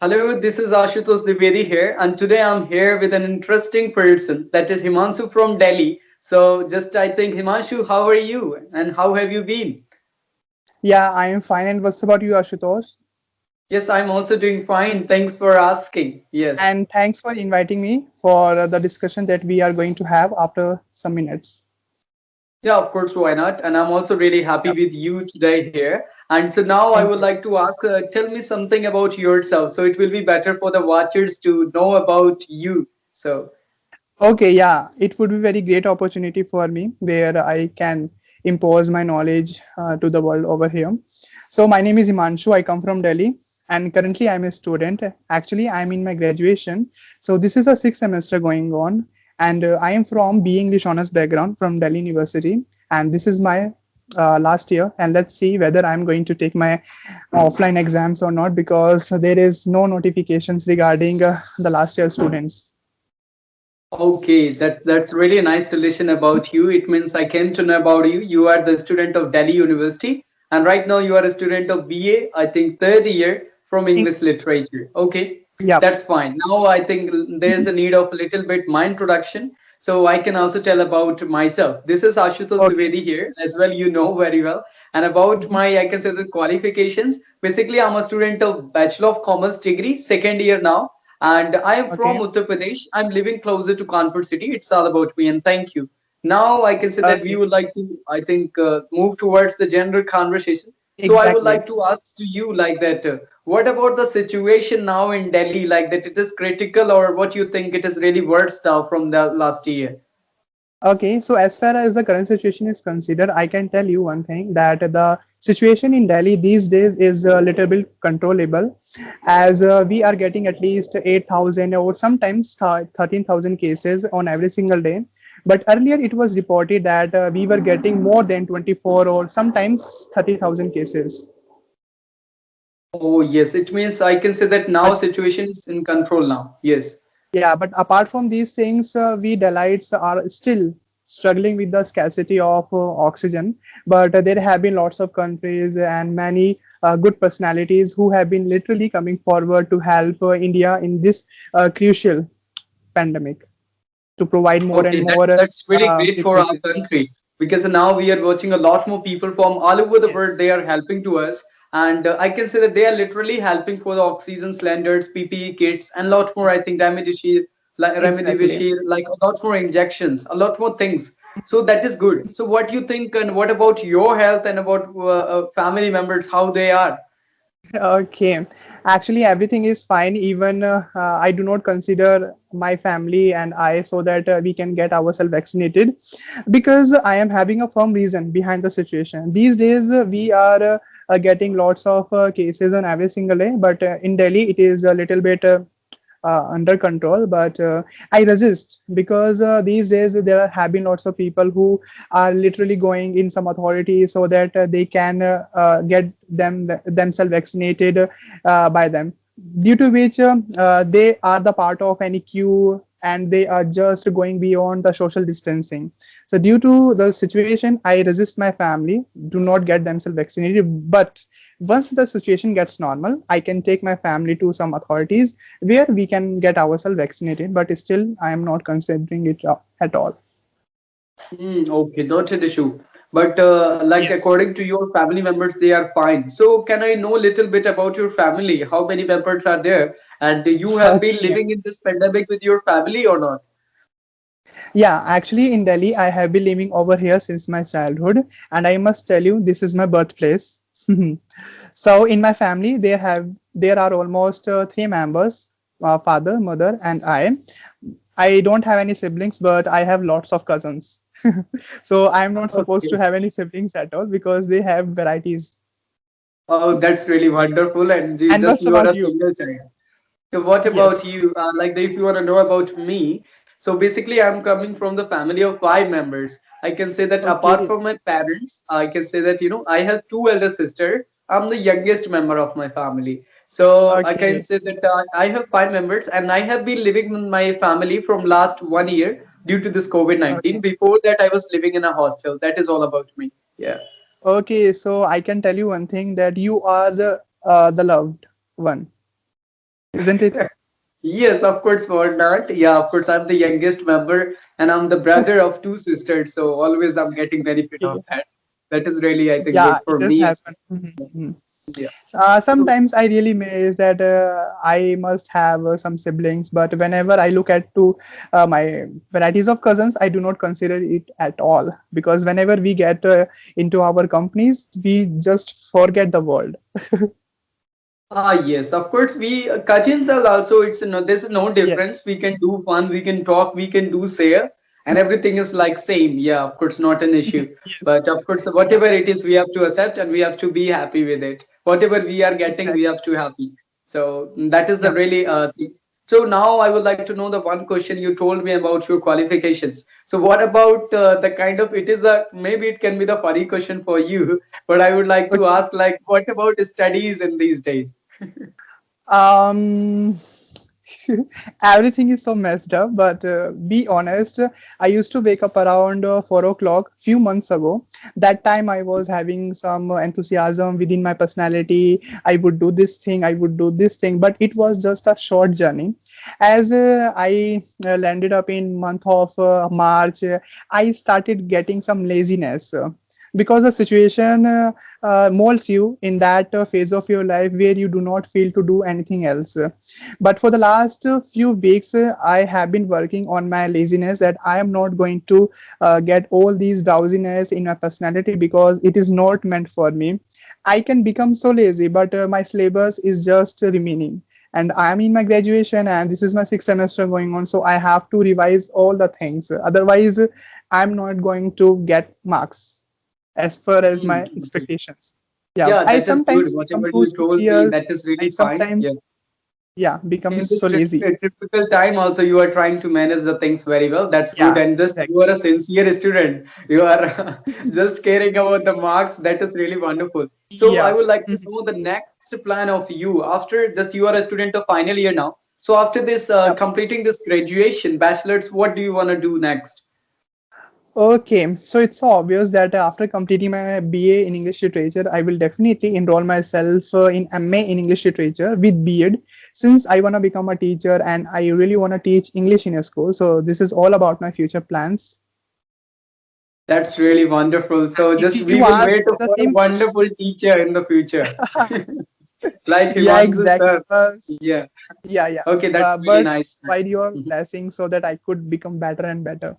Hello, this is Ashutosh Dwivedi here, and today I'm here with an interesting person that is Himanshu from Delhi. So, just I think, Himanshu, how are you and how have you been? Yeah, I am fine. And what's about you, Ashutosh? Yes, I'm also doing fine. Thanks for asking. Yes. And thanks for inviting me for the discussion that we are going to have after some minutes. Yeah, of course, why not? And I'm also really happy Yep. with you today here. And so now I Thank would you. like to ask, tell me something about yourself. So it will be better for the watchers to know about you. So, Okay, yeah, it would be very great opportunity for me where I can impose my knowledge to the world over here. So my name is Imanshu. I come from Delhi, and currently I'm a student. Actually, I'm in my graduation. So this is a sixth semester going on, and I am from BA English honors background from Delhi University, and this is my last year. And let's see whether I'm going to take my offline exams or not because there is no notifications regarding the last year students. okay, that's really a nice solution about you. It means I came to know about you. You are the student of Delhi University, and right now you are a student of BA, I think third year from English literature. Okay, Yeah. that's fine. Now I think there's a need of a little bit my introduction, so I can also tell about myself. This is Ashutosh Okay. Dwivedi here, as well. You know very well, and about Mhm. my I can say the qualifications. Basically, I'm a student of Bachelor of Commerce degree, second year now, and I am from Okay. Uttar Pradesh. I'm living closer to Kanpur city. It's all about me, and thank you. Now I can say that we Okay. would like to, I think, move towards the general conversation. So I would Exactly. like to ask to you like that. What about the situation now in Delhi? Like that, it is critical, or what you think it is really worse now from the last year? Okay. So as far as the current situation is considered, I can tell you one thing that the situation in Delhi these days is a little bit controllable, as we are getting at least 8,000 or sometimes 13,000 cases on every single day. But earlier it was reported that we were getting more than 24 or sometimes 30,000 cases. Oh yes, it means I can say that now But situation is in control now. Yes. yeah, but apart from these things, we Dalites are still struggling with the scarcity of oxygen. But there have been lots of countries and many good personalities who have been literally coming forward to help India in this crucial pandemic to provide more and Okay, more that's really great for our PPE. country because now we are watching a lot more people from all over the world. Yes, They are helping to us, and I can say that they are literally helping for the oxygen cylinders, PPE kits, and lots more. I think exactly. remdesivir, like a lot more injections, a lot more things. So that is good. So what you think, and what about your health and about family members, how they are? Okay, actually, everything is fine. Even I do not consider my family and I so that we can get ourselves vaccinated because I am having a firm reason behind the situation. These days, we are getting lots of cases on every single day, but in Delhi, it is a little bit under control. But I resist because these days there have been lots of people who are literally going in some authority so that they can get themselves vaccinated by them, due to which they are the part of any queue and they are just going beyond the social distancing. So due to the situation, I resist my family do not get themselves vaccinated. But once the situation gets normal, I can take my family to some authorities where we can get ourselves vaccinated. But still, I am not considering it at all. Okay, not an issue. But like Yes. according to your family members, they are fine. So can I know a little bit about your family? How many members are there? And you have been Okay. living in this pandemic with your family or not? Yeah, actually, in Delhi, I have been living over here since my childhood, and I must tell you, this is my birthplace. So, in my family, there are almost three members: father, mother, and I. I don't have any siblings, but I have lots of cousins. So, I am not supposed to Okay. have any siblings at all because they have varieties. Oh, that's really wonderful. And you And just what's you are about a you? single child. So what about Yes. you? Like if you want to know about me, so basically I'm coming from the family of five members. I can say that apart Okay. from my parents, I can say that I have two elder sisters. I'm the youngest member of my family. So I can Okay. say that I have five members, and I have been living with my family from last 1 year due to this COVID-19. Okay. Before that, I was living in a hostel. That is all about me. Yeah. Okay. So I can tell you one thing that you are the loved one. isn't it? Yes, of course, for not. Yeah, of course, I'm the youngest member and I'm the brother of two sisters. So always I'm getting benefit of Okay. that. That is really, I think, Yeah, good it for does me as happen. Mhm, well. mhm. Yeah. So, Sometimes I really miss that I must have some siblings, but whenever I look at to my varieties of cousins, I do not consider it at all because whenever we get into our companies, we just forget the world. yes, of course, we cousins are also, it's no, there's no Yes. difference. We can do fun, we can talk, we can do share, and everything is like same. Yeah, of course, not an issue. Yes. But of course, Yeah. whatever it is, we have to accept and we have to be happy with it. Whatever we are getting, we Exactly. have to happy. So that is the Yeah. really thing. So now I would like to know the one question you told me about your qualifications. So what about the kind of, it is a, maybe it can be the funny question for you, but I would like to Okay. ask like, what about studies in these days? Um, everything is so messed up, but be honest, I used to wake up around 4 o'clock few months ago. That time I was having some enthusiasm within my personality. I would do this thing, I would do this thing, but it was just a short journey. As I landed up in month of March, I started getting some laziness. Because the situation molds you in that phase of your life where you do not feel to do anything else. But for the last few weeks, I have been working on my laziness that I am not going to get all these drowsiness in my personality because it is not meant for me. I can become so lazy, but my syllabus is just remaining. And I am in my graduation, and this is my sixth semester going on, so I have to revise all the things. Otherwise, I'm not going to get marks as far as my Hmm. expectations. Yeah, Yeah, I that is good. sometimes become Whatever too you told me, serious. that is I really fine. sometimes, Yeah. yeah, become In so this lazy. typical time, also you are trying to manage the things very well. That's good. Yeah, And just you exactly. are a sincere student. You are just caring about the marks. That is really wonderful. So I Yeah. would like to Mhm. know the next plan of you after just you are a student of final year now. So after this Yep. completing this graduation, bachelor's, what do you want to do next? Okay, so it's so obvious that after completing my BA in English Literature, I will definitely enroll myself in MA in English Literature with BEd, since I want to become a teacher and I really want to teach English in a school. So this is all about my future plans. That's really wonderful. So If just we you will ask wait the for a same question, wonderful teacher in the future. Like yeah, Himanshu exactly. sir. Yeah. Yeah, yeah. Okay, that's really But nice. provide your Mhm. blessing so that I could become better and better.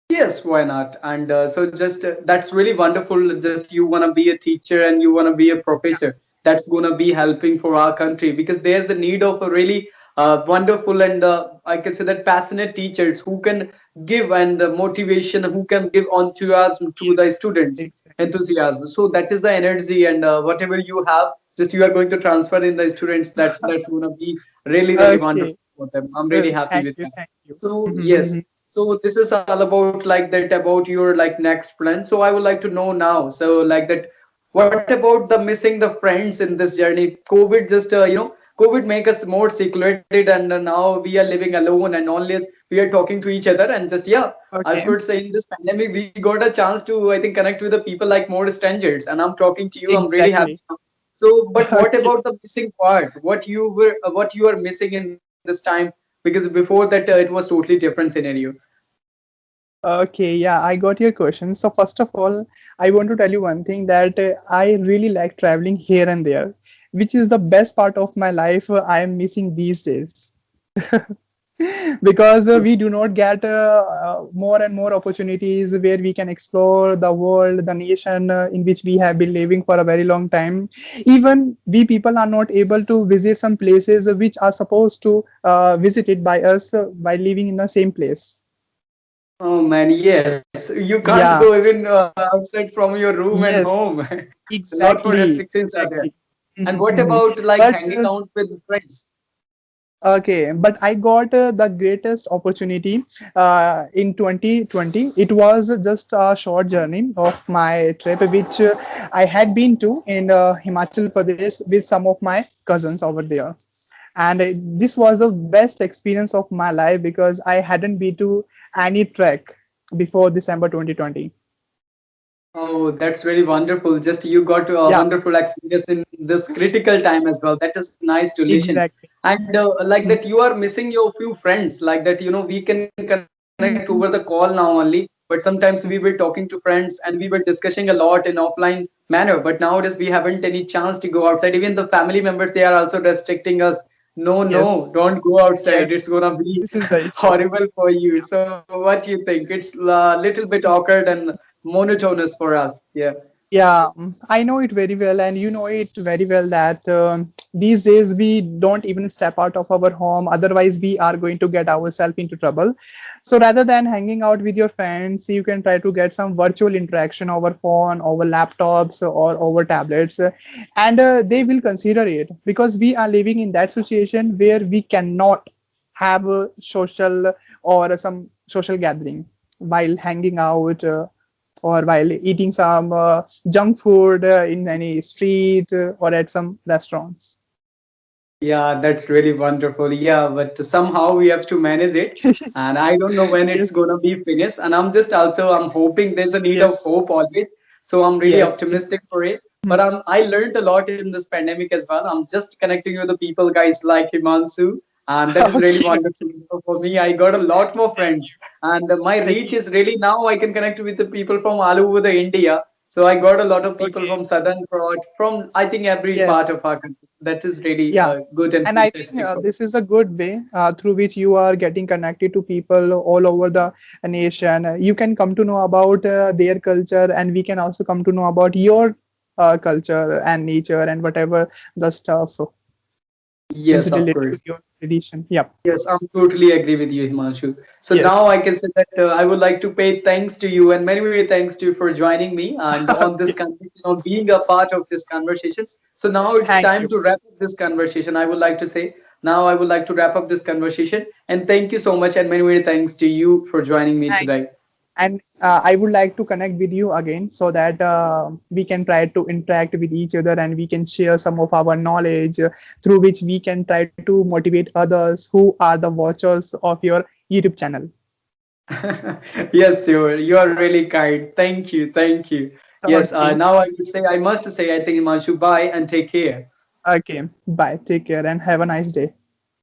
Yes, why not? And so just that's really wonderful. Just you want to be a teacher and you want to be a Yeah, professor. That's going to be helping for our country because there's a need of a really wonderful and I can say that passionate teachers who can give and motivation, who can give enthusiasm to the yes, students, exactly. enthusiasm. So that is the energy and whatever you have, just you are going to transfer in the students. That's going to be really really wonderful Okay. for them. I'm really happy Thank with you. that. Thank you. So yes. Mhm. So this is all about like that about your like next plan. So I would like to know now. So like that, what about the missing the friends in this journey? COVID just COVID make us more secluded and now we are living alone and only we are talking to each other and just yeah. I Okay. could say in this pandemic we got a chance to I think connect with the people like more strangers and I'm talking to you. I'm really happy Exactly. now. So, but what Okay. about the missing part? What you are missing in this time? Because before that it was totally different scenario. Okay. Yeah, I got your question. So first of all, I want to tell you one thing that I really like traveling here and there, which is the best part of my life. I am missing these days. Because we do not get more and more opportunities where we can explore the world, the nation in which we have been living for a very long time. Even we people are not able to visit some places which are supposed to visited by us by living in the same place. Oh man, yes. You can't go Yeah, even outside from your room and home. yes, A lot more exactly, restrictions are there. exactly. And what about like But hanging out with friends? okay, but I got the greatest opportunity in 2020. It was just a short journey of my trip, which I had been to in Himachal Pradesh with some of my cousins over there. And this was the best experience of my life because I hadn't been to any trek before December 2020. Oh, that's really wonderful. Just you got a Yeah, wonderful experience in this critical time as well. That is nice to listen. exactly. And like that, Mm, you are missing your few friends. Like that, we can connect over the call now only. But sometimes we were talking to friends and we were discussing a lot in offline manner. But nowadays we haven't any chance to go outside. Even the family members, they are also restricting us. No, no, yes, don't go outside. It's yes. gonna be This is the issue. horrible for you. So what do you think? It's a little bit awkward and monotonous for us. Yeah. Yeah, I know it very well, and you know it very well that these days we don't even step out of our home. Otherwise, we are going to get ourselves into trouble. So rather than hanging out with your friends, you can try to get some virtual interaction over phone, over laptops, or over tablets, and they will consider it because we are living in that situation where we cannot have a social or some social gathering while hanging out. Or while eating some junk food in any street or at some restaurants. Yeah, that's really wonderful. Yeah, but somehow we have to manage it. And I don't know when it's Yes, gonna be finished. And I'm hoping there's a need of yes, hope always. So I'm really yes. optimistic for it. Hmm. But I learned a lot in this pandemic as well. I'm just connecting with the people, guys like Himansu, and that is really Okay, wonderful. So for me, I got a lot more friends, and my reach okay, is really now I can connect with the people from all over the India. So I got a lot of people okay. from southern part, from I think every part Yes, of our country. That is really yeah. good and And I think fantastic for me. this is a good way through which you are getting connected to people all over the nation. You can come to know about their culture, and we can also come to know about your culture and nature and whatever the stuff is Yes, of related to course. your tradition. Yep. Yes, I'm totally agree with you, Himanshu. So now Yes. I can say that I would like to pay thanks to you and many, many thanks to you for joining me and on this Okay. conversation, on being a part of this conversation. So now it's Thank time you. to wrap up this conversation. I would like to say now I would like to wrap up this conversation and thank you so much and many, many thanks to you for joining me Thank today. you. And I would like to connect with you again so that we can try to interact with each other and we can share some of our knowledge through which we can try to motivate others who are the watchers of your YouTube channel. Yes, you are really kind. Thank you, thank you. Yes, Okay. now I would say I must say I think Himanshu, bye and take care. Okay. Bye. Take care and have a nice day.